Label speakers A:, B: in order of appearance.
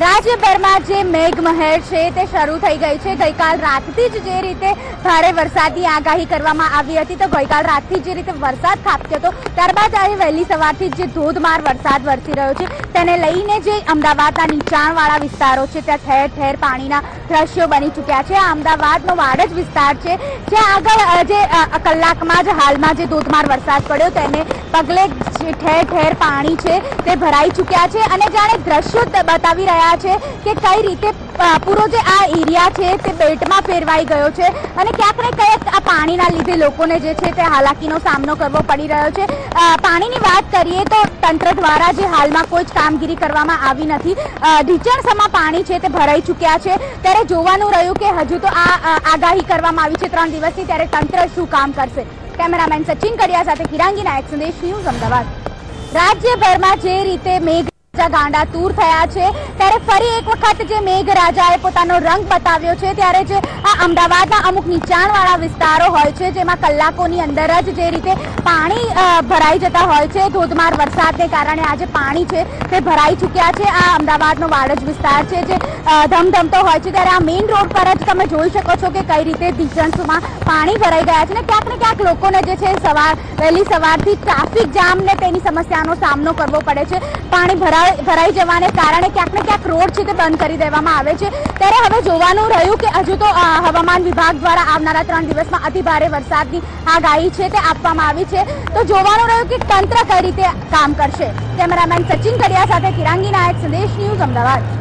A: રાજ્યભરમાં જે મેઘમહેર છે તે શરૂ થઈ ગઈ છે। ગઈકાલ રાતથી જ જે રીતે ભારે વરસાદની આગાહી કરવામાં આવી હતી, તો ગઈકાલ રાતથી જે રીતે વરસાદ ખાબક્યો હતો, ત્યારબાદ આજે વહેલી સવારથી જે ધોધમાર વરસાદ વરસી રહ્યો છે, તેને લઈને જે અમદાવાદના નીચાણવાળા વિસ્તારો છે ત્યાં ઠેર ઠેર પાણીના દ્રશ્યો બની ચૂક્યા છે। આ અમદાવાદનો વાડજ વિસ્તાર છે, જ્યાં આગળ જે કલાકમાં જ હાલમાં જે ધોધમાર વરસાદ પડ્યો તેને પગલે ઠેર ઠેર પાણી છે તે ભરાઈ ચૂક્યા છે અને જાણે દ્રશ્યો બતાવી રહ્યા છે કે કઈ રીતે પૂરો જે આ એરિયા છે તે બેટમાં ફેરવાઈ ગયો છે અને ક્યાંક ને ક્યાંક આ પાણીના લીધે લોકોને જે છે તે હાલાકીનો સામનો કરવો પડી રહ્યો છે। પાણીની વાત કરીએ તો તંત્ર દ્વારા જે હાલમાં કોઈ જ કામગીરી કરવામાં આવી નથી। ઢીચણસમાં પાણી છે તે ભરાઈ ચૂક્યા છે, ત્યારે જોવાનું રહ્યું કે હજુ તો આ આગાહી કરવામાં આવી છે 3 દિવસની, ત્યારે તંત્ર શું કામ કરશે। કેમેરામેન સચિન કડિયા સાથે કિરાંગી નાયક, સંદેશ ન્યૂઝ, અમદાવાદ। રાજ્યભરમાં જે રીતે મેઘરાજા ગાંડાતુર થયા છે, ત્યારે ફરી એક વખત જે મેઘરાજાએ પોતાનો રંગ બતાવ્યો છે, ત્યારે જે આ અમદાવાદના અમુક નીચાણવાળા વિસ્તારો હોય છે, જેમાં કલાકોની અંદર જ જે રીતે પાણી ભરાઈ જતા હોય છે, ધોધમાર વરસાદને કારણે આજે પાણી છે તે ભરાઈ ચૂક્યા છે। આ અમદાવાદનો વાડજ વિસ્તાર છે જે ધમધમતો હોય છે, ત્યારે આ મેઇન રોડ પર જ તમે જોઈ શકો છો કે કઈ રીતે ઢીચણસમાં પાણી ભરાઈ ગયા છે ને ક્યાંક લોકોને જે છે વહેલી સવારથી ટ્રાફિક જામ ને તેની સમસ્યાનો સામનો કરવો પડે છે। પાણી ભરાઈ જવાને કારણે ક્યાંક ને ક્યાંક રોડ છે તે બંધ કરી દેવામાં આવે છે। ત્યારે હવે જોવાનું રહ્યું કે હજુ તો હવામાન વિભાગ દ્વારા આવનારા 3 દિવસમાં અતિભારે વરસાદની આગાહી છે તે આપવામાં આવી છે, તો જોવાનું રહ્યું કે તંત્ર કઈ રીતે કામ કરશે। કેમેરામેન સચિન કડિયા સાથે કિરાંગી નાયક, સંદેશ ન્યૂઝ, અમદાવાદ।